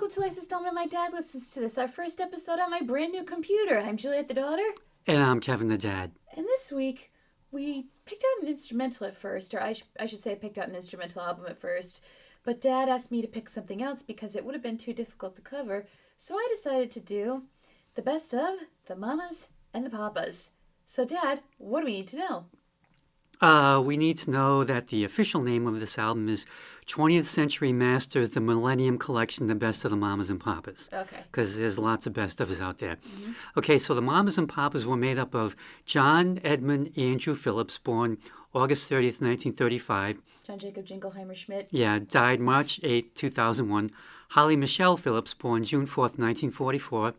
welcome to Latest Installment. My dad listens to this, our first episode on my brand new computer. I'm Juliet, the daughter. And I'm Kevin, the dad. And this week, we picked out an instrumental at first, or I should say picked out an instrumental album at first. But Dad asked me to pick something else because it would have been too difficult to cover. So I decided to do the best of the Mamas and the Papas. So Dad, what do we need to know? We need to know that the official name of this album is 20th Century Masters, the Millennium Collection, the best of the Mamas and Papas. Okay. Because there's lots of best ofs out there. Mm-hmm. Okay, so the Mamas and Papas were made up of John Edmund Andrew Phillips, born August 30th, 1935. John Jacob Jingleheimer Schmidt. Yeah, died March 8th, 2001. Holly Michelle Phillips, born June 4th, 1944.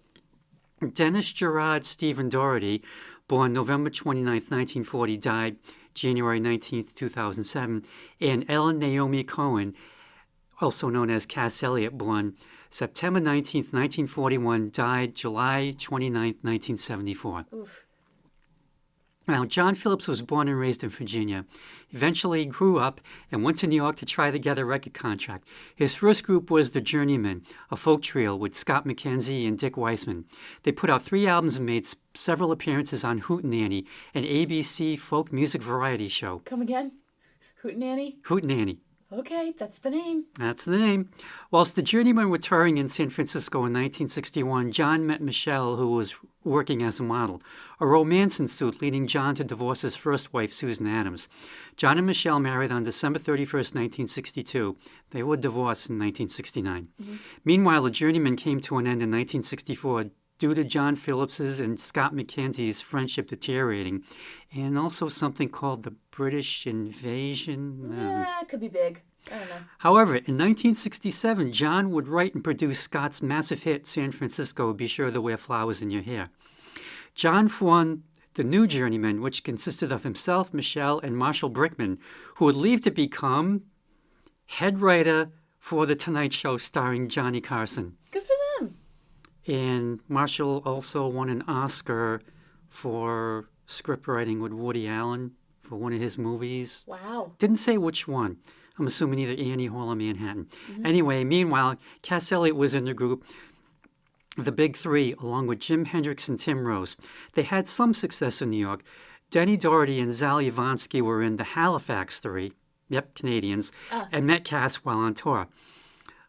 Dennis Gerard Stephen Doherty, born November 29th, 1940, died January 19th, 2007, and Ellen Naomi Cohen, also known as Cass Elliot, born September 19th, 1941, died July 29th, 1974. Oof. Now, John Phillips was born and raised in Virginia. Eventually grew up and went to New York to try to get a record contract. His first group was the Journeymen, a folk trio with Scott McKenzie and Dick Weissman. They put out 3 albums and made several appearances on Hootenanny, an ABC folk music variety show. Come again? Hootenanny? Hootenanny. Okay, that's the name. That's the name. Whilst the Journeymen were touring in San Francisco in 1961, John met Michelle, who was working as a model. A romance ensued, leading John to divorce his first wife, Susan Adams. John and Michelle married on December 31st, 1962. They were divorced in 1969. Mm-hmm. Meanwhile, the Journeymen came to an end in 1964 due to John Phillips's and Scott McKenzie's friendship deteriorating, and also something called the British invasion. Yeah, it could be big. I don't know. However, in 1967, John would write and produce Scott's massive hit, San Francisco, Be Sure to Wear Flowers in Your Hair. John formed the new Journeymen, which consisted of himself, Michelle, and Marshall Brickman, who would leave to become head writer for The Tonight Show starring Johnny Carson. Good for them. And Marshall also won an Oscar for script writing with Woody Allen for one of his movies. Wow. Didn't say which one. I'm assuming either Annie Hall or Manhattan. Mm-hmm. Anyway, meanwhile, Cass Elliot was in the group, the Big Three, along with Jim Hendrix and Tim Rose. They had some success in New York. Denny Doherty and Zal Yavansky were in the Halifax Three, yep, Canadians, and met Cass while on tour.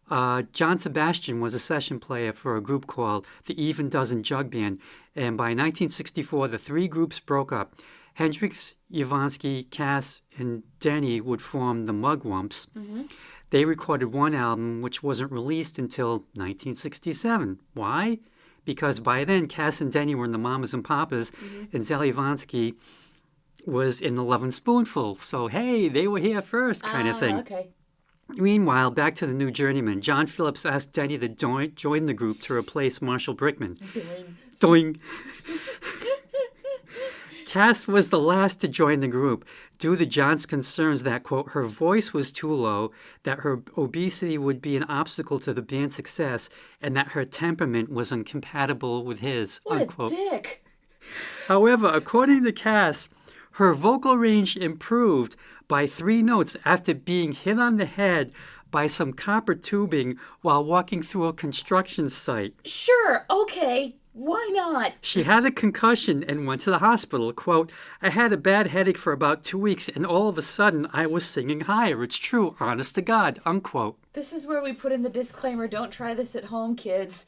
John Sebastian was a session player for a group called the Even Dozen Jug Band, and by 1964, the 3 groups broke up. Hendrix, Yavansky, Cass, and Denny would form the Mugwumps. Mm-hmm. They recorded one album, which wasn't released until 1967. Why? Because by then, Cass and Denny were in the Mamas and Papas, and Zal Yavansky was in the Lovin' Spoonful. So, hey, they were here first, kind of thing. Okay. Meanwhile, back to the new Journeyman. John Phillips asked Denny to join the group to replace Marshall Brickman. Doing. Cass was the last to join the group due to John's concerns that, quote, her voice was too low, that her obesity would be an obstacle to the band's success, and that her temperament was incompatible with his, what unquote. A dick. However, according to Cass, her vocal range improved by 3 notes after being hit on the head by some copper tubing while walking through a construction site. Sure, okay. Why not? She had a concussion and went to the hospital. Quote, I had a bad headache for about 2 weeks, and all of a sudden I was singing higher. It's true, honest to God, unquote. This is where we put in the disclaimer, don't try this at home, kids.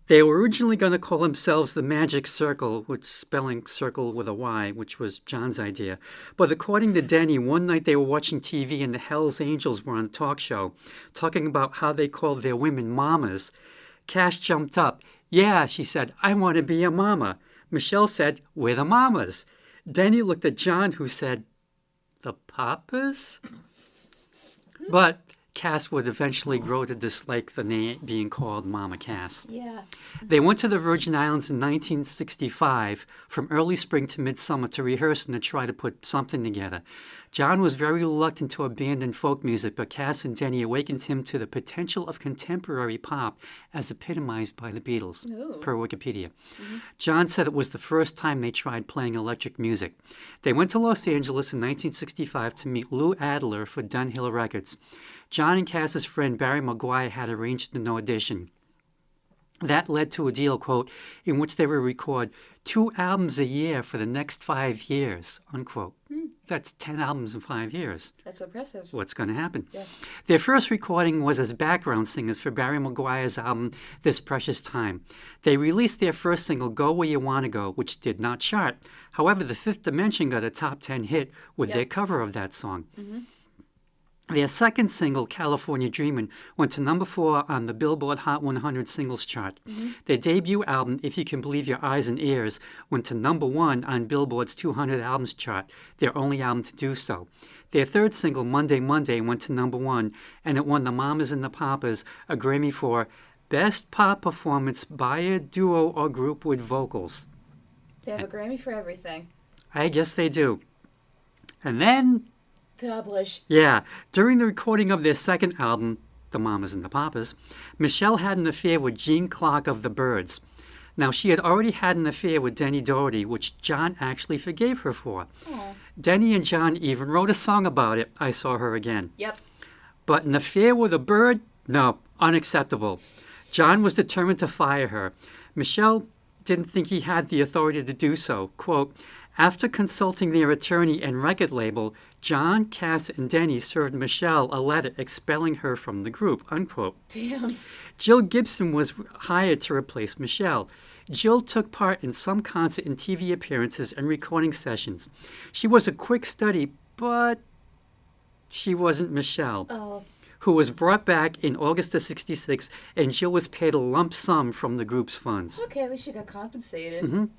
They were originally going to call themselves the Magic Circle, which spelling circle with a Y, which was John's idea. But according to Denny, one night they were watching TV and the Hells Angels were on a talk show, talking about how they called their women mamas. Cass jumped up. Yeah, she said, I want to be a mama. Michelle said, we're the mamas. Denny looked at John, who said, the papas? But Cass would eventually grow to dislike the name being called Mama Cass. Yeah. They went to the Virgin Islands in 1965 from early spring to midsummer to rehearse and to try to put something together. John was very reluctant to abandon folk music, but Cass and Denny awakened him to the potential of contemporary pop as epitomized by the Beatles, per Wikipedia. Mm-hmm. John said it was the first time they tried playing electric music. They went to Los Angeles in 1965 to meet Lou Adler for Dunhill Records. John and Cass's friend Barry Maguire had arranged an audition. That led to a deal, quote, in which they would record 2 albums a year for the next 5 years, unquote. That's 10 albums in 5 years. That's impressive. What's going to happen? Yeah. Their first recording was as background singers for Barry Maguire's album, This Precious Time. They released their first single, Go Where You Wanna Go, which did not chart. However, The Fifth Dimension got a top 10 hit with their cover of that song. Their second single, California Dreamin', went to number 4 on the Billboard Hot 100 singles chart. Their debut album, If You Can Believe Your Eyes and Ears, went to number 1 on Billboard's 200 albums chart, their only album to do so. Their third single, Monday Monday, went to number 1, and it won the Mamas and the Papas a Grammy for Best Pop Performance by a Duo or Group with Vocals. They have a Grammy for everything. I guess they do. And then... Publish. Yeah, during the recording of their second album, The Mamas and the Papas, Michelle had an affair with Gene Clark of the Byrds. Now, she had already had an affair with Denny Doherty, which John actually forgave her for. Aww. Denny and John even wrote a song about it, I Saw Her Again. Yep. But an affair with a bird? No, unacceptable. John was determined to fire her. Michelle didn't think he had the authority to do so. Quote, after consulting their attorney and record label, John, Cass, and Denny served Michelle a letter expelling her from the group, unquote. Damn. Jill Gibson was hired to replace Michelle. Jill took part in some concert and TV appearances and recording sessions. She was a quick study, but she wasn't Michelle, who was brought back in August of '66, and Jill was paid a lump sum from the group's funds. Okay, at least she got compensated.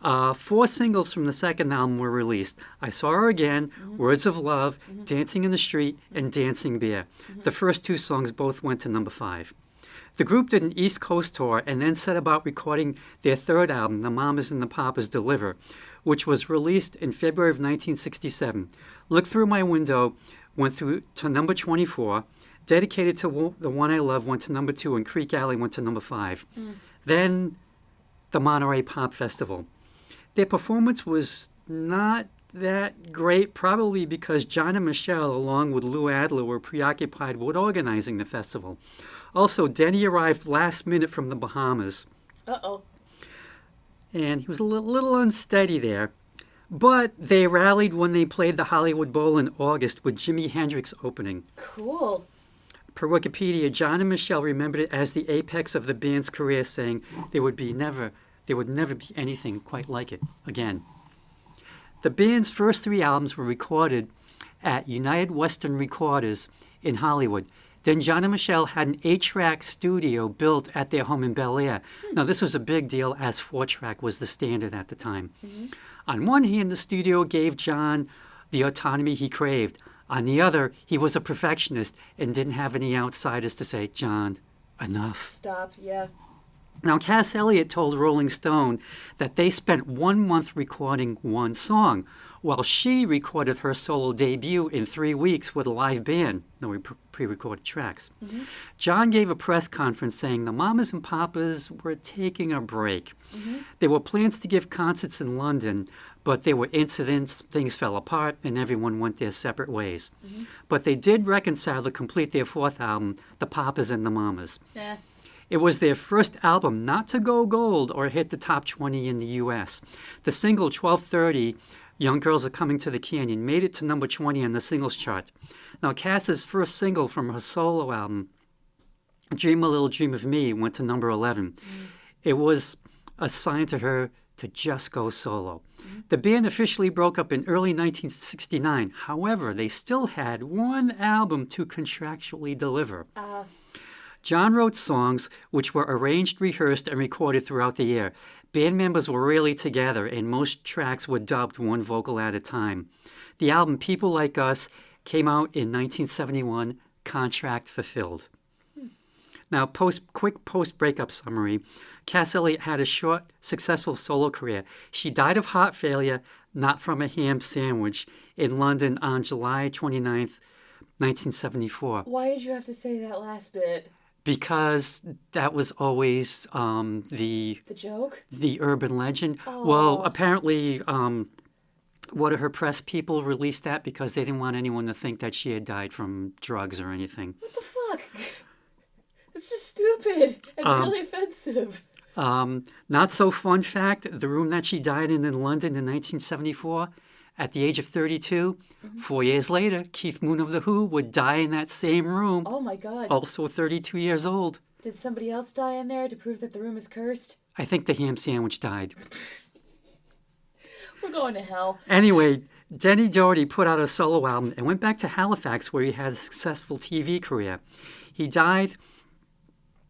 4 singles from the second album were released. I Saw Her Again, Words of Love, Dancing in the Street, and Dancing Bear. The first 2 songs both went to number 5. The group did an East Coast tour and then set about recording their third album, The Mamas and the Papas Deliver, which was released in February of 1967. Look Through My Window went through to number 24. Dedicated to the One I Love went to number 2, and Creek Alley went to number 5. Then the Monterey Pop Festival. Their performance was not that great, probably because John and Michelle, along with Lou Adler, were preoccupied with organizing the festival. Also, Denny arrived last minute from the Bahamas. Uh-oh. And he was a little unsteady there. But they rallied when they played the Hollywood Bowl in August with Jimi Hendrix opening. Cool. Per Wikipedia, John and Michelle remembered it as the apex of the band's career, saying there would never be anything quite like it again. The band's first 3 albums were recorded at United Western Recorders in Hollywood. Then John and Michelle had an 8-track studio built at their home in Bel Air. Now, this was a big deal as 4-track was the standard at the time. On one hand, the studio gave John the autonomy he craved. On the other, he was a perfectionist and didn't have any outsiders to say, John, enough. Stop, yeah. Now, Cass Elliot told Rolling Stone that they spent 1 month recording 1 song, while she recorded her solo debut in 3 weeks with a live band. No pre-recorded tracks. John gave a press conference saying the Mamas and Papas were taking a break. There were plans to give concerts in London, but there were incidents, things fell apart, and everyone went their separate ways. But they did reconcile to complete their 4th album, The Papas and the Mamas. Yeah. It was their first album not to go gold or hit the top 20 in the U.S. The single 1230, Young Girls Are Coming to the Canyon, made it to number 20 on the singles chart. Now, Cass's first single from her solo album, Dream a Little Dream of Me, went to number 11. It was a sign to her to just go solo. The band officially broke up in early 1969. However, they still had 1 album to contractually deliver. John wrote songs which were arranged, rehearsed, and recorded throughout the year. Band members were rarely together, and most tracks were dubbed 1 vocal at a time. The album People Like Us came out in 1971, contract fulfilled. Now, quick post-breakup summary. Cass Elliot had a short, successful solo career. She died of heart failure, not from a ham sandwich, in London on July 29th, 1974. Why did you have to say that last bit? Because that was always The joke? the urban legend. Well, apparently One of her press people released that because they didn't want anyone to think that she had died from drugs or anything. What the fuck? It's just stupid and really offensive. Not so fun fact, the room that she died in London in 1974, at the age of 32, 4 years later, Keith Moon of The Who would die in that same room. Oh my God. Also 32 years old. Did somebody else die in there to prove that the room is cursed? I think the ham sandwich died. We're going to hell. Anyway, Denny Doherty put out a solo album and went back to Halifax where he had a successful TV career. He died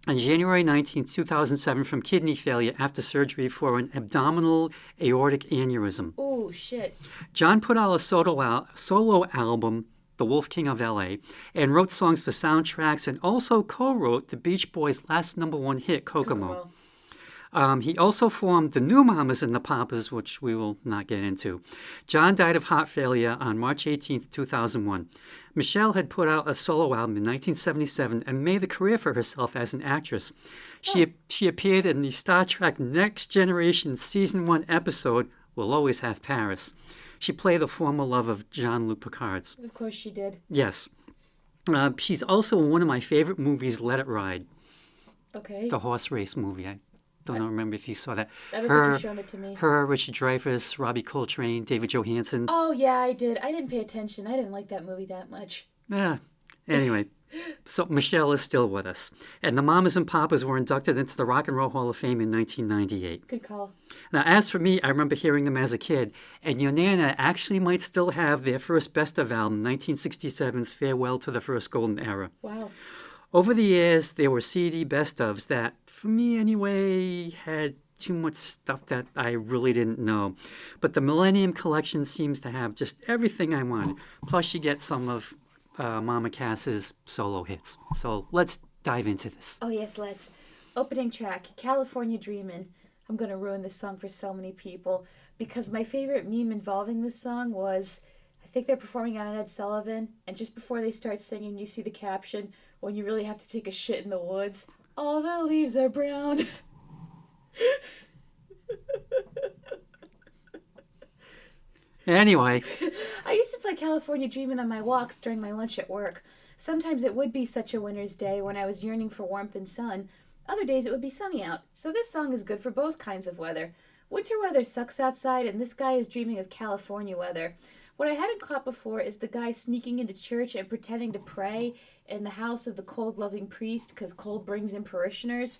on January 19, 2007 from kidney failure after surgery for an abdominal aortic aneurysm. Oh, shit. John put out a solo album, The Wolf King of L.A., and wrote songs for soundtracks and also co-wrote the Beach Boys' last #1 hit, Kokomo. He also formed the New Mamas and the Papas, which we will not get into. John died of heart failure on March 18, 2001. Michelle had put out a solo album in 1977 and made a career for herself as an actress. She appeared in the Star Trek Next Generation Season 1 episode, We'll Always Have Paris. She played the former love of Jean-Luc Picard's. Of course she did. Yes. She's also in one of my favorite movies, Let It Ride. Okay. The horse race movie. I don't remember if you saw that. I don't think you've shown it to me. Her, Richard Dreyfuss, Robbie Coltrane, David Johansen. Oh, yeah, I did. I didn't pay attention. I didn't like that movie that much. Yeah. Anyway, so Michelle is still with us. And the Mamas and Papas were inducted into the Rock and Roll Hall of Fame in 1998. Good call. Now, as for me, I remember hearing them as a kid. And your Nana actually might still have their first Best Of album, 1967's Farewell to the First Golden Era. Wow. Over the years, there were CD best ofs that, for me anyway, had too much stuff that I really didn't know. But the Millennium Collection seems to have just everything I wanted. Plus, you get some of Mama Cass's solo hits. So let's dive into this. Oh, yes, let's. Opening track, California Dreamin'. I'm going to ruin this song for so many people because my favorite meme involving this song was, I think they're performing on Ed Sullivan, and just before they start singing, you see the caption, when you really have to take a shit in the woods, all the leaves are brown. Anyway. I used to play California Dreamin' on my walks during my lunch at work. Sometimes it would be such a winter's day when I was yearning for warmth and sun. Other days it would be sunny out. So this song is good for both kinds of weather. Winter weather sucks outside, and this guy is dreaming of California weather. What I hadn't caught before is the guy sneaking into church and pretending to pray in the house of the cold-loving priest because cold brings in parishioners.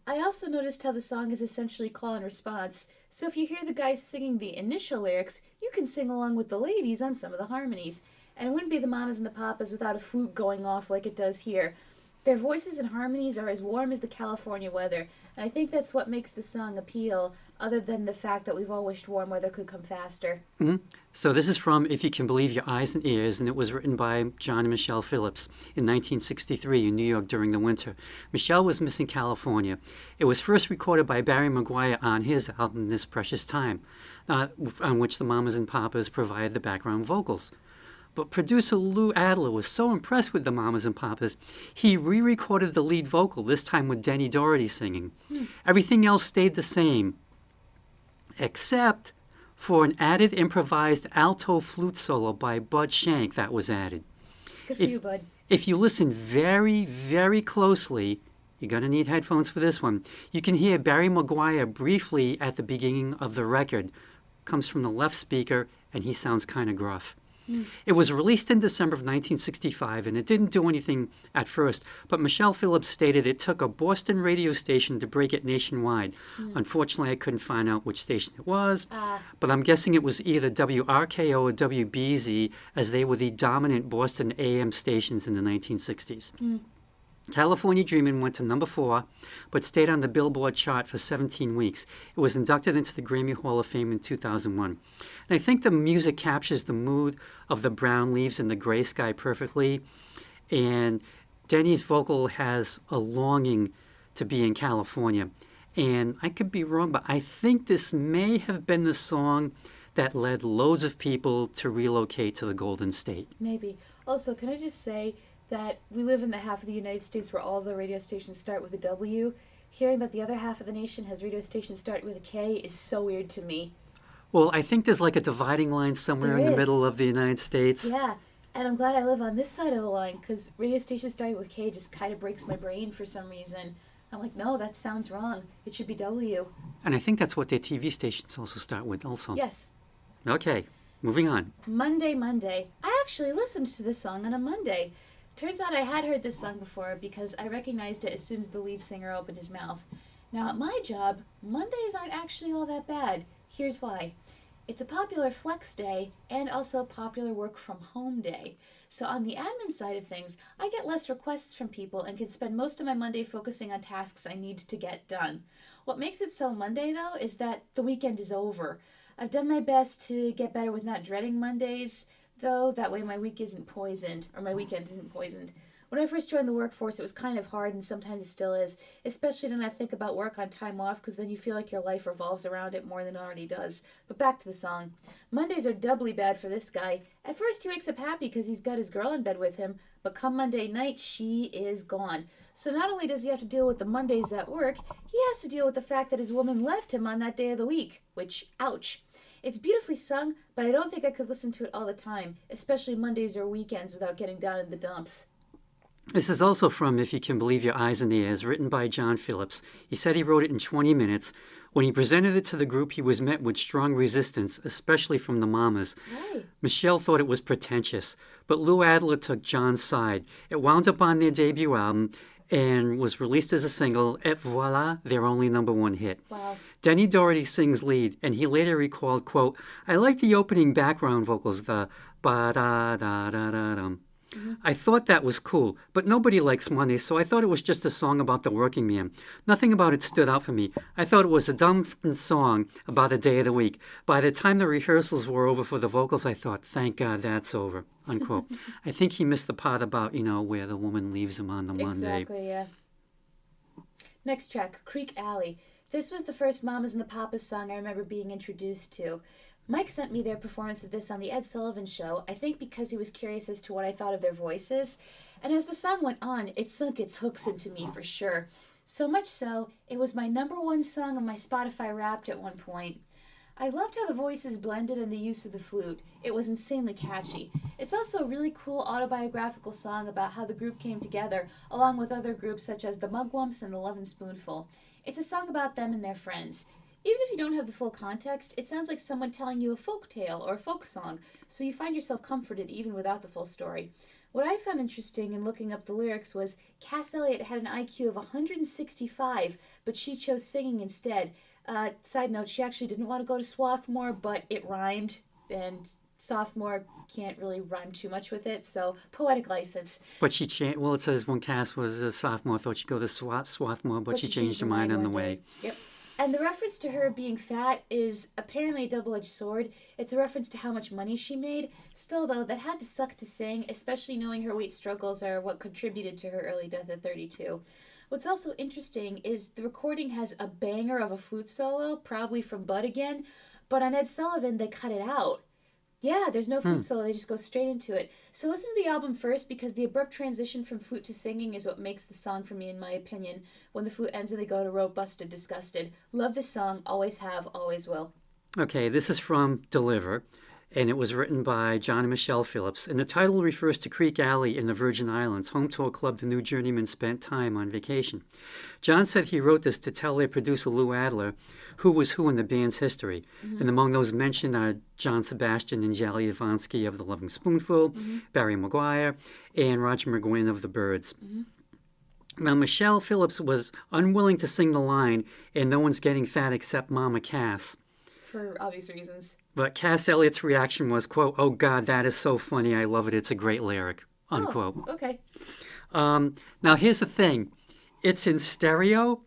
I also noticed how the song is essentially call and response, so if you hear the guy singing the initial lyrics, you can sing along with the ladies on some of the harmonies. And it wouldn't be the Mamas and the Papas without a flute going off like it does here. Their voices and harmonies are as warm as the California weather, and I think that's what makes the song appeal, other than the fact that we've all wished warm weather could come faster. Mm-hmm. So this is from If You Can Believe Your Eyes and Ears, and it was written by John and Michelle Phillips in 1963 in New York during the winter. Michelle was missing California. It was first recorded by Barry Maguire on his album This Precious Time, on which the Mamas and Papas provided the background vocals. But producer Lou Adler was so impressed with the Mamas and Papas, he re-recorded the lead vocal, this time with Denny Doherty singing. Everything else stayed the same, except for an added improvised alto flute solo by Bud Shank that was added. Good for you, Bud. If you listen very, very closely, you're going to need headphones for this one, you can hear Barry Maguire briefly at the beginning of the record. Comes from the left speaker, and he sounds kind of gruff. It was released in December of 1965, and it didn't do anything at first, but Michelle Phillips stated it took a Boston radio station to break it nationwide. Unfortunately, I couldn't find out which station it was, but I'm guessing it was either WRKO or WBZ, as they were the dominant Boston AM stations in the 1960s. California Dreamin' went to number 4, but stayed on the Billboard chart for 17 weeks. It was inducted into the Grammy Hall of Fame in 2001. And I think the music captures the mood of the brown leaves and the gray sky perfectly. And Denny's vocal has a longing to be in California. And I could be wrong, but I think this may have been the song that led loads of people to relocate to the Golden State. Maybe. Also, can I just say that we live in the half of the United States where all the radio stations start with a W. Hearing that the other half of the nation has radio stations start with a K is so weird to me. Well, I think there's like a dividing line somewhere There in the is. middle of the United States. Yeah, and I'm glad I live on this side of the line because radio station starting with K just kind of breaks my brain for some reason. I'm like, no, that sounds wrong. It should be W. And I think that's what their TV stations also start with also. Yes. Okay, moving on. Monday, Monday. I actually listened to this song on a Monday. Turns out I had heard this song before because I recognized it as soon as the lead singer opened his mouth. Now, at my job, Mondays aren't actually all that bad. Here's why. It's a popular flex day and also a popular work from home day. So on the admin side of things, I get less requests from people and can spend most of my Monday focusing on tasks I need to get done. What makes it so Monday, though, is that the weekend is over. I've done my best to get better with not dreading Mondays, though, that way my week isn't poisoned, or my weekend isn't poisoned. When I first joined the workforce, it was kind of hard, and sometimes it still is, especially to not think about work on time off, because then you feel like your life revolves around it more than it already does. But back to the song. Mondays are doubly bad for this guy. At first, he wakes up happy because he's got his girl in bed with him, but come Monday night, she is gone. So not only does he have to deal with the Mondays at work, he has to deal with the fact that his woman left him on that day of the week, which, ouch. It's beautifully sung, but I don't think I could listen to it all the time, especially Mondays or weekends without getting down in the dumps. This is also from If You Can Believe Your Eyes and Ears, written by John Phillips. He said he wrote it in 20 minutes. When he presented it to the group, he was met with strong resistance, especially from the mamas. Right. Michelle thought it was pretentious, but Lou Adler took John's side. It wound up on their debut album and was released as a single, et voila, their only #1 hit. Wow. Denny Doherty sings lead, and he later recalled, quote, I like the opening background vocals, the ba-da-da-da-da-dum. I thought that was cool, but nobody likes Monday, so I thought it was just a song about the working man. Nothing about it stood out for me. I thought it was a dumb song about a day of the week. By the time the rehearsals were over for the vocals, I thought, thank God that's over, unquote. I think he missed the part about, where the woman leaves him on the Monday. Exactly, yeah. Next track, Creek Alley. This was the first Mamas and the Papas song I remember being introduced to. Mike sent me their performance of this on the Ed Sullivan Show, I think because he was curious as to what I thought of their voices. And as the song went on, it sunk its hooks into me for sure. So much so, it was my #1 song on my Spotify Wrapped at one point. I loved how the voices blended and the use of the flute. It was insanely catchy. It's also a really cool autobiographical song about how the group came together, along with other groups such as the Mugwumps and the Lovin' Spoonful. It's a song about them and their friends. Even if you don't have the full context, it sounds like someone telling you a folk tale or a folk song, so you find yourself comforted even without the full story. What I found interesting in looking up the lyrics was Cass Elliot had an IQ of 165, but she chose singing instead. Side note, she actually didn't want to go to Swarthmore, but it rhymed, and sophomore can't really rhyme too much with it, so poetic license. But she changed, well, it says when Cass was a sophomore, thought she'd go to Swarthmore, but she changed her mind on the way. Yep. And the reference to her being fat is apparently a double-edged sword. It's a reference to how much money she made. Still, though, that had to suck to sing, especially knowing her weight struggles are what contributed to her early death at 32. What's also interesting is the recording has a banger of a flute solo, probably from Bud again, but on Ed Sullivan, they cut it out. Yeah, there's no flute solo, they just go straight into it. So listen to the album first, because the abrupt transition from flute to singing is what makes the song for me, in my opinion. When the flute ends and they go to Rope Busted Disgusted. Love this song, always have, always will. Okay, this is from Deliver, and it was written by John and Michelle Phillips, and the title refers to Creek Alley in the Virgin Islands, home to a club the New Journeymen spent time on vacation. John said he wrote this to tell their producer Lou Adler who was who in the band's history, and among those mentioned are John Sebastian and Jali Ivansky of the Loving Spoonful, Barry Maguire, and Roger McGuinn of the Byrds. Now, Michelle Phillips was unwilling to sing the line, and no one's getting fat except Mama Cass. For obvious reasons. But Cass Elliott's reaction was, quote, oh, God, that is so funny. I love it. It's a great lyric, unquote. Oh, okay. Now, here's the thing. It's in stereo,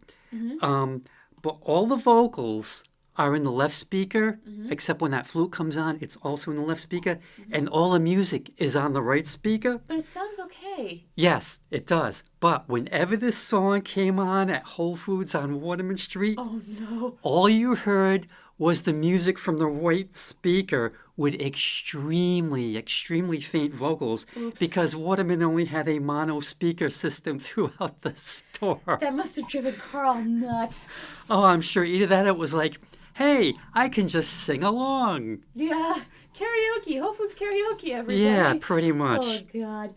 but all the vocals are in the left speaker, except when that flute comes on, it's also in the left speaker, and all the music is on the right speaker. But it sounds okay. Yes, it does. But whenever this song came on at Whole Foods on Waterman Street, Oh, no. all you heard was the music from the right speaker with extremely, extremely faint vocals. Oops. Because Waterman only had a mono speaker system throughout the store. That must have driven Carl nuts. Oh, I'm sure either that or it was like, hey, I can just sing along. Yeah, karaoke. Whole Foods karaoke every day. Yeah, pretty Oh, much. God.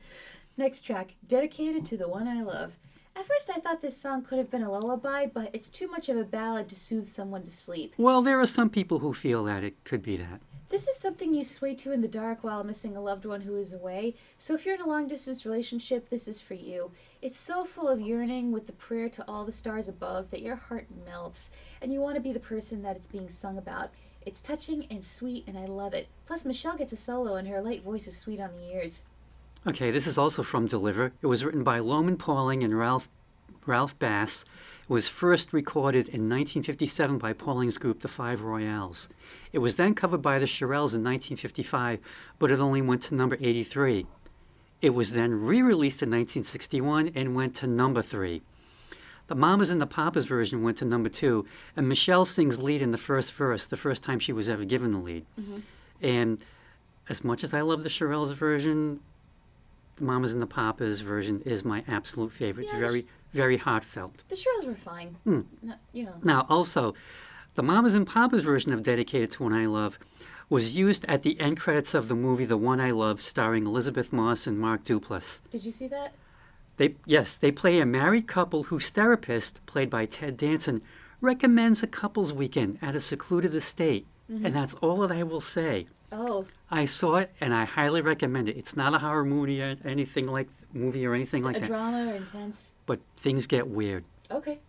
Next track, dedicated to the one I love. At first, I thought this song could have been a lullaby, but it's too much of a ballad to soothe someone to sleep. Well, there are some people who feel that it could be that. This is something you sway to in the dark while missing a loved one who is away, so if you're in a long distance relationship, this is for you. It's so full of yearning with the prayer to all the stars above that your heart melts, and you want to be the person that it's being sung about. It's touching and sweet, and I love it. Plus, Michelle gets a solo, and her light voice is sweet on the ears. Okay, this is also from Deliver. It was written by Loman Pauling and Ralph Bass. It was first recorded in 1957 by Pauling's group, the Five Royales. It was then covered by the Shirelles in 1955, but it only went to number 83. It was then re-released in 1961 and went to number 3. The Mamas and the Papas version went to number 2, and Michelle sings lead in the first verse, the first time she was ever given the lead. And as much as I love the Shirelles version, the Mamas and the Papas version is my absolute favorite. It's Yeah, very, very heartfelt. The Shirelles were fine. Hmm. No, you know. Now, also, the Mamas and Papas version of Dedicated to One I Love was used at the end credits of the movie The One I Love, starring Elizabeth Moss and Mark Duplass. Did you see that? They play a married couple whose therapist, played by Ted Danson, recommends a couples weekend at a secluded estate. And that's all that I will say. Oh, I saw it and I highly recommend it. It's not a horror movie or anything like a that, drama or intense? but things get weird. Okay.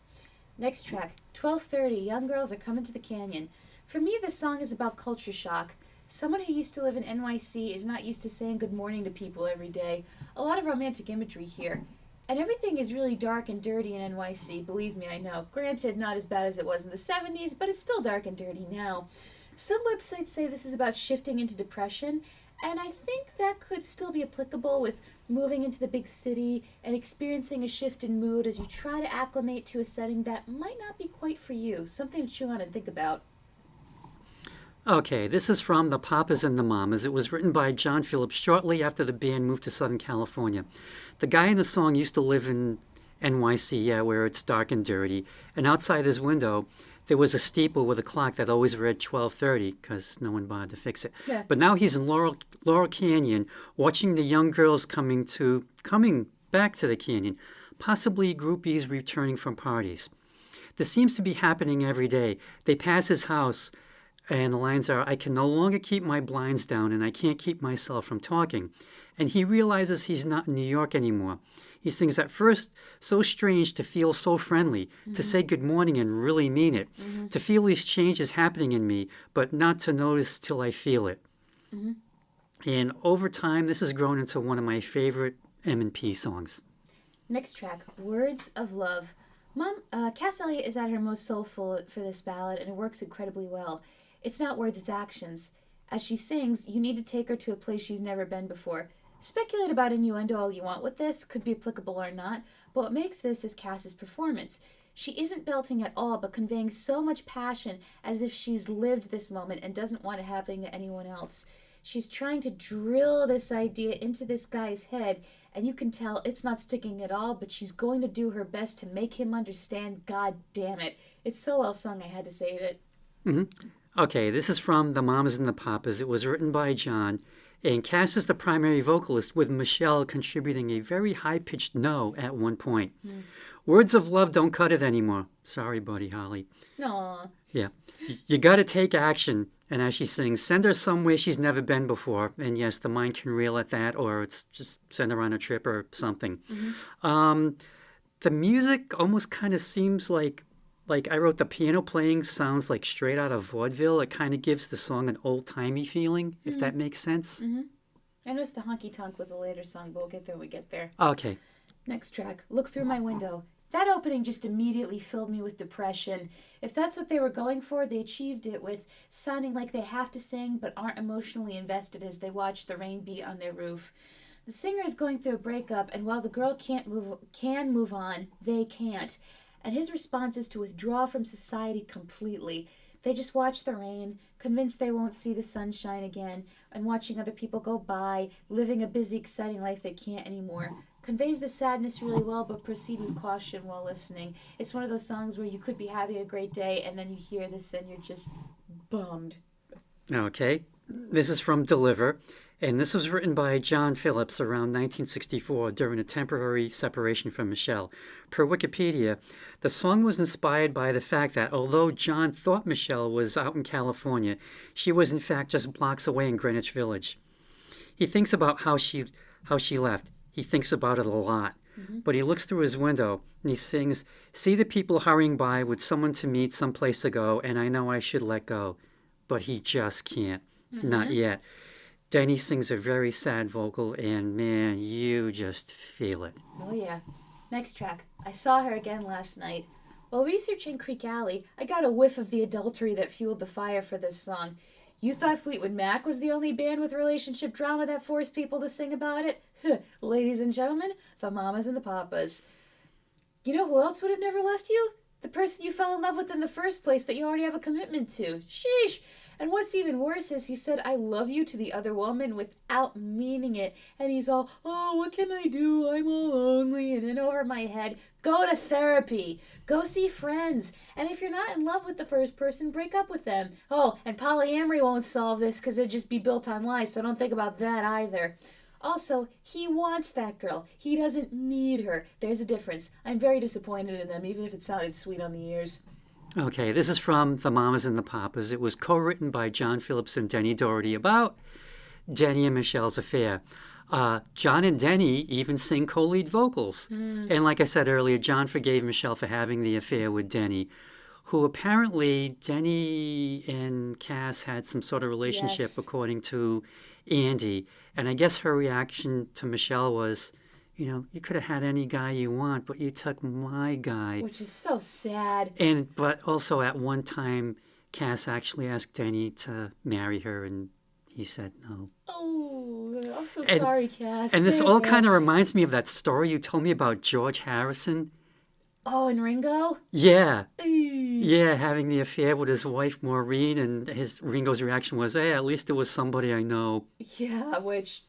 Next track, 12:30. Young girls are coming to the canyon. For me, this song is about culture shock. Someone who used to live in NYC is not used to saying good morning to people every day. A lot of romantic imagery here. And everything is really dark and dirty in NYC, believe me, I know. Granted, not as bad as it was in the 70s, but it's still dark and dirty now. Some websites say this is about shifting into depression, and I think that could still be applicable with moving into the big city and experiencing a shift in mood as you try to acclimate to a setting that might not be quite for you. Something to chew on and think about. Okay, this is from The Papas and the Mamas. It was written by John Phillips shortly after the band moved to Southern California. The guy in the song used to live in NYC, where it's dark and dirty, and outside his window there was a steeple with a clock that always read 12:30 because no one bothered to fix it. Yeah. But now he's in Laurel Canyon watching the young girls coming back to the canyon, possibly groupies returning from parties. This seems to be happening every day. They pass his house, and the lines are, I can no longer keep my blinds down, and I can't keep myself from talking. And he realizes he's not in New York anymore. He sings, at first, so strange to feel so friendly, to say good morning and really mean it, to feel these changes happening in me, but not to notice till I feel it. And over time, this has grown into one of my favorite M&P songs. Next track, Words of Love. Cass Elliot is at her most soulful for this ballad, and it works incredibly well. It's not words, it's actions. As she sings, you need to take her to a place she's never been before. Speculate about innuendo all you want with this, could be applicable or not, but what makes this is Cass's performance. She isn't belting at all, but conveying so much passion as if she's lived this moment and doesn't want it happening to anyone else. She's trying to drill this idea into this guy's head, and you can tell it's not sticking at all, but she's going to do her best to make him understand. God damn it. It's so well sung, I had to save it. Okay, this is from The Mamas and the Papas. It was written by John, and Cass is the primary vocalist, with Michelle contributing a very high-pitched no at one point. Words of love don't cut it anymore. Sorry, Buddy Holly. Aw. Yeah. You got to take action. And as she sings, send her somewhere she's never been before. And yes, the mind can reel at that, or it's just send her on a trip or something. The music almost kind of seems like I wrote, the piano playing sounds like straight out of vaudeville. It kind of gives the song an old-timey feeling, if that makes sense. I noticed the honky-tonk with a later song, but we'll get there when we get there. Okay. Next track, Look Through My Window. That opening just immediately filled me with depression. If that's what they were going for, they achieved it with sounding like they have to sing but aren't emotionally invested as they watch the rain beat on their roof. The singer is going through a breakup, and while the girl can move on, they can't. And his response is to withdraw from society completely. They just watch the rain, convinced they won't see the sunshine again, and watching other people go by, living a busy, exciting life they can't anymore. conveys the sadness really well, but proceed with caution while listening. It's one of those songs where you could be having a great day, and then you hear this and you're just bummed. Okay. This is from Deliver, and this was written by John Phillips around 1964 during a temporary separation from Michelle. Per Wikipedia, the song was inspired by the fact that although John thought Michelle was out in California, she was in fact just blocks away in Greenwich Village. He thinks about how she left. He thinks about it a lot. But he looks through his window and he sings, "See the people hurrying by with someone to meet, someplace to go, and I know I should let go." But he just can't. Not yet. Denny sings a very sad vocal, and man, you just feel it. Oh, yeah. Next track. I saw her again last night. While researching Creek Alley, I got a whiff of the adultery that fueled the fire for this song. You thought Fleetwood Mac was the only band with relationship drama that forced people to sing about it? Ladies and gentlemen, the Mamas and the Papas. You know who else would have never left you? The person you fell in love with in the first place that you already have a commitment to. Sheesh! And what's even worse is he said, "I love you" to the other woman without meaning it. And he's all, "Oh, what can I do? I'm all lonely and in over my head." Go to therapy. Go see friends. And if you're not in love with the first person, break up with them. Oh, and polyamory won't solve this because it'd just be built on lies, so don't think about that either. Also, he wants that girl. He doesn't need her. There's a difference. I'm very disappointed in them, even if it sounded sweet on the ears. Okay, this is from The Mamas and the Papas. It was co-written by John Phillips and Denny Doherty about Denny and Michelle's affair. John and Denny even sing co-lead vocals. And like I said earlier, John forgave Michelle for having the affair with Denny, who apparently Denny and Cass had some sort of relationship, Yes. according to Andy. And I guess her reaction to Michelle was, you could have had any guy you want, but you took my guy. Which is so sad. But also at one time, Cass actually asked Denny to marry her, and he said no. Oh, I'm so And- sorry, Cass. And this There all you go. kind of reminds me of that story you told me about George Harrison. Oh, and Ringo? Yeah, Eee. yeah, having the affair with his wife Maureen, and Ringo's reaction was, "Hey, at least it was somebody I know." Yeah, which,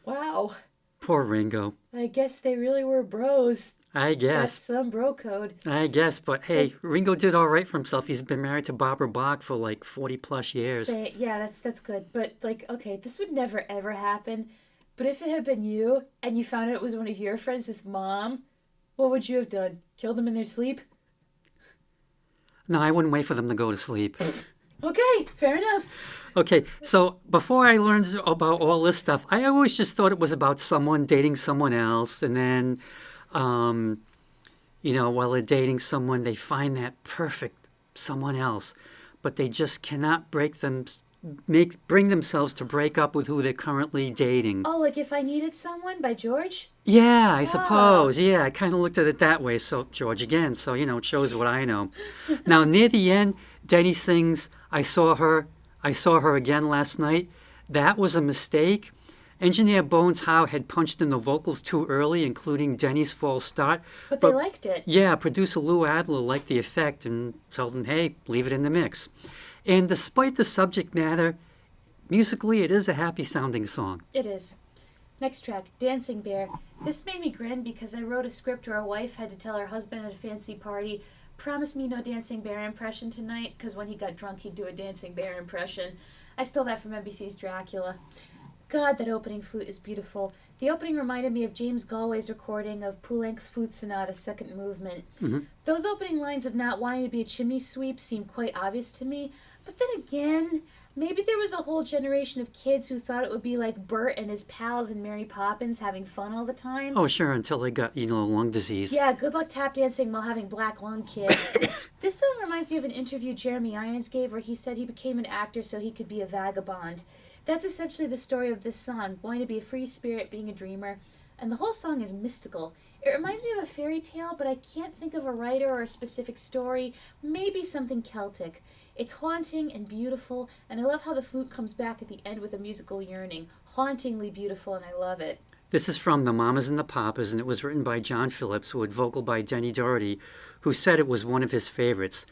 wow. Poor Ringo. I guess they really were bros. I That's guess. some bro code. But hey, Yes. Ringo did all right for himself. He's been married to Barbara Bach for like 40 plus years. Yeah, that's good. But like, okay, this would never ever happen. But if it had been you and you found out it was one of your friends with Mom, what would you have done? Killed them in their sleep? No, I wouldn't wait for them to go to sleep. Okay, fair enough. Okay, so before I learned about all this stuff, I always just thought it was about someone dating someone else, and then, while they're dating someone, they find that perfect someone else, but they just cannot bring themselves to break up with who they're currently dating. Oh, like If I Needed Someone by George? Yeah, I suppose. Yeah, I kind of looked at it that way. So George again. So it shows what I know. Now near the end, Denny sings, I saw her again last night." That was a mistake. Engineer Bones Howe had punched in the vocals too early, including Denny's false start. But they liked it. Yeah, producer Lou Adler liked the effect and told him, "Hey, leave it in the mix." And despite the subject matter, musically it is a happy sounding song. It is. Next track, Dancing Bear. This made me grin because I wrote a script where a wife had to tell her husband at a fancy party, "Promise me no Dancing Bear impression tonight," because when he got drunk he'd do a Dancing Bear impression. I stole that from NBC's Dracula. God, that opening flute is beautiful. The opening reminded me of James Galway's recording of Poulenc's Flute Sonata, second movement. Those opening lines of not wanting to be a chimney sweep seem quite obvious to me, but then again, maybe there was a whole generation of kids who thought it would be like Bert and his pals in Mary Poppins having fun all the time. Oh, sure, until they got, lung disease. Yeah, good luck tap dancing while having black lung, kid. This song reminds me of an interview Jeremy Irons gave where he said he became an actor so he could be a vagabond. That's essentially the story of this song, wanting to be a free spirit, being a dreamer. And the whole song is mystical. It reminds me of a fairy tale, but I can't think of a writer or a specific story. Maybe something Celtic. It's haunting and beautiful, and I love how the flute comes back at the end with a musical yearning. Hauntingly beautiful, and I love it. This is from The Mamas and the Papas, and it was written by John Phillips, who had vocal by Denny Doherty, who said it was one of his favorites.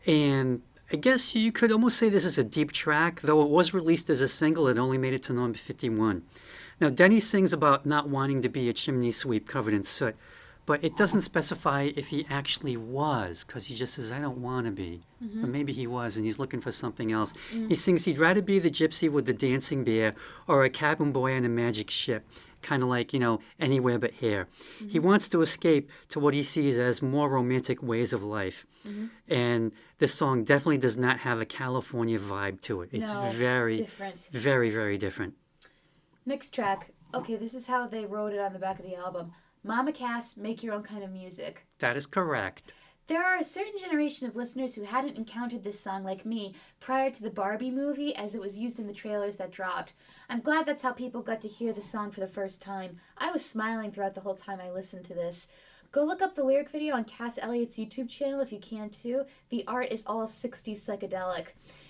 And I guess you could almost say this is a deep track, though it was released as a single, it only made it to number 51. Now, Denny sings about not wanting to be a chimney sweep covered in soot, but it doesn't specify if he actually was, because he just says, I don't want to be. But maybe he was, and he's looking for something else. He sings he'd rather be the gypsy with the dancing bear or a cabin boy on a magic ship, kind of like, anywhere but here. He wants to escape to what he sees as more romantic ways of life. And this song definitely does not have a California vibe to it. It's No, very, it's different. very, very different. Next track. Okay, this is how they wrote it on the back of the album. Mama Cass, make your own kind of music. That is correct. There are a certain generation of listeners who hadn't encountered this song like me prior to the Barbie movie, as it was used in the trailers that dropped. I'm glad that's how people got to hear the song for the first time. I was smiling throughout the whole time I listened to this. Go look up the lyric video on Cass Elliott's YouTube channel if you can too. The art is all 60s psychedelic.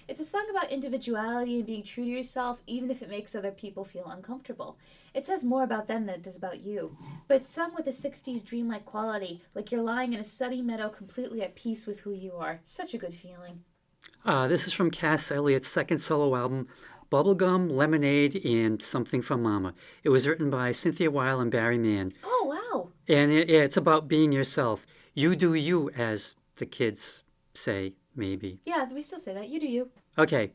It's a song about individuality and being true to yourself, even if it makes other people feel uncomfortable. It says more about them than it does about you. But it's sung with a 60s dreamlike quality, like you're lying in a sunny meadow completely at peace with who you are. Such a good feeling. This is from Cass Elliott's second solo album, Bubblegum, Lemonade, and Something from Mama. It was written by Cynthia Weil and Barry Mann. Oh, wow. And it's about being yourself. You do you, as the kids say, maybe. Yeah, we still say that. You do you. Okay.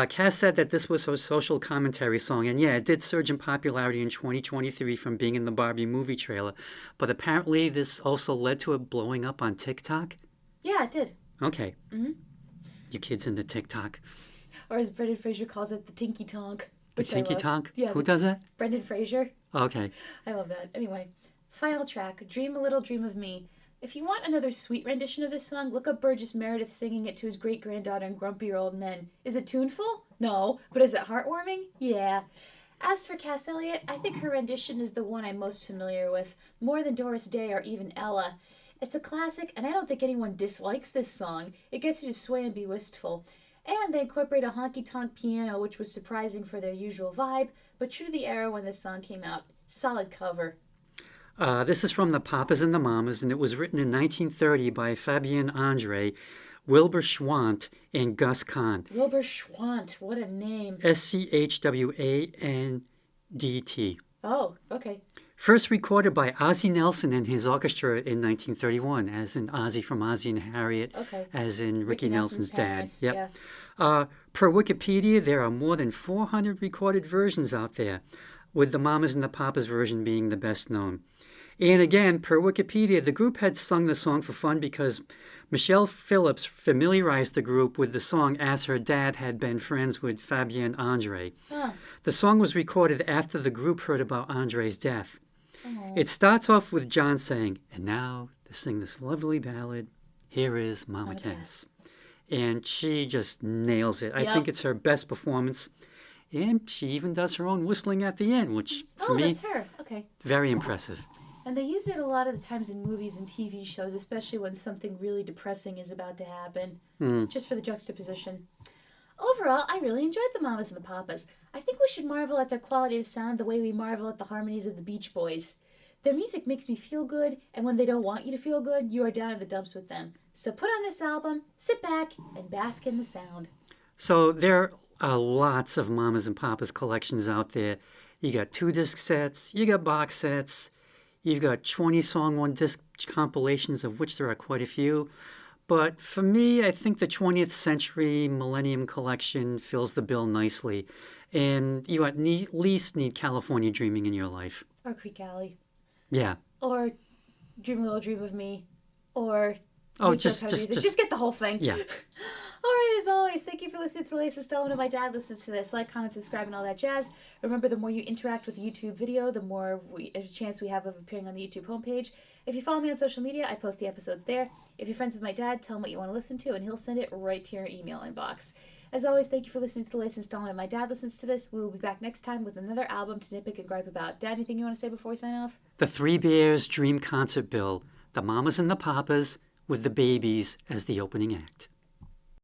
Cass said that this was her social commentary song, and yeah, it did surge in popularity in 2023 from being in the Barbie movie trailer. But apparently this also led to it blowing up on TikTok? Yeah, it did. Okay. You kids into TikTok. Or as Brendan Fraser calls it, the Tinky Tonk. The which I Tinky love. Tonk? Yeah, Who does that? Brendan Fraser. Okay. I love that. Anyway, final track, Dream a Little Dream of Me. If you want another sweet rendition of this song, look up Burgess Meredith singing it to his great-granddaughter and grumpier old men. Is it tuneful? No. But is it heartwarming? Yeah. As for Cass Elliot, I think her rendition is the one I'm most familiar with, more than Doris Day or even Ella. It's a classic, and I don't think anyone dislikes this song. It gets you to sway and be wistful. And they incorporate a honky-tonk piano, which was surprising for their usual vibe, but true to the era when this song came out. Solid cover. This is from the Papas and the Mamas, and it was written in 1930 by Fabienne Andre, Wilbur Schwant, and Gus Kahn. Wilbur Schwant, what a name. SchwandT. Oh, okay. First recorded by Ozzie Nelson and his orchestra in 1931, as in Ozzie from Ozzie and Harriet, Okay. as in Ricky Nelson's dad. parents, Yep. Yeah. Per Wikipedia, there are more than 400 recorded versions out there, with the Mamas and the Papas version being the best known. And again, per Wikipedia, the group had sung the song for fun because Michelle Phillips familiarized the group with the song as her dad had been friends with Fabienne Andre. Huh. The song was recorded after the group heard about Andre's death. Oh. It starts off with John saying, and now to sing this lovely ballad, here is Mama Cass. And she just nails it. I Yep. think it's her best performance. And she even does her own whistling at the end, which for me, That's her. Okay. very impressive. And they use it a lot of the times in movies and TV shows, especially when something really depressing is about to happen, just for the juxtaposition. Overall, I really enjoyed the Mamas and the Papas. I think we should marvel at their quality of sound the way we marvel at the harmonies of the Beach Boys. Their music makes me feel good, and when they don't want you to feel good, you are down in the dumps with them. So put on this album, sit back, and bask in the sound. So there are lots of Mamas and Papas collections out there. You got 2-disc sets, you got box sets, you've got 20-song 1-disc compilations, of which there are quite a few. But for me, I think the 20th Century Millennium Collection fills the bill nicely. And you at least need California Dreaming in your life. Or Creek Alley. Yeah. Or Dream a Little Dream of Me. Or... Just get the whole thing. Yeah. All right, as always, thank you for listening to the latest installment of My Dad Listens to This. Like, comment, subscribe, and all that jazz. Remember, the more you interact with the YouTube video, the more a chance we have of appearing on the YouTube homepage. If you follow me on social media, I post the episodes there. If you're friends with my dad, tell him what you want to listen to, and he'll send it right to your email inbox. As always, thank you for listening to the latest installment of My Dad Listens to This. We will be back next time with another album to nitpick and gripe about. Dad, anything you want to say before we sign off? The Three Bears Dream Concert Bill, the Mamas and the Papas, with the Babies as the opening act.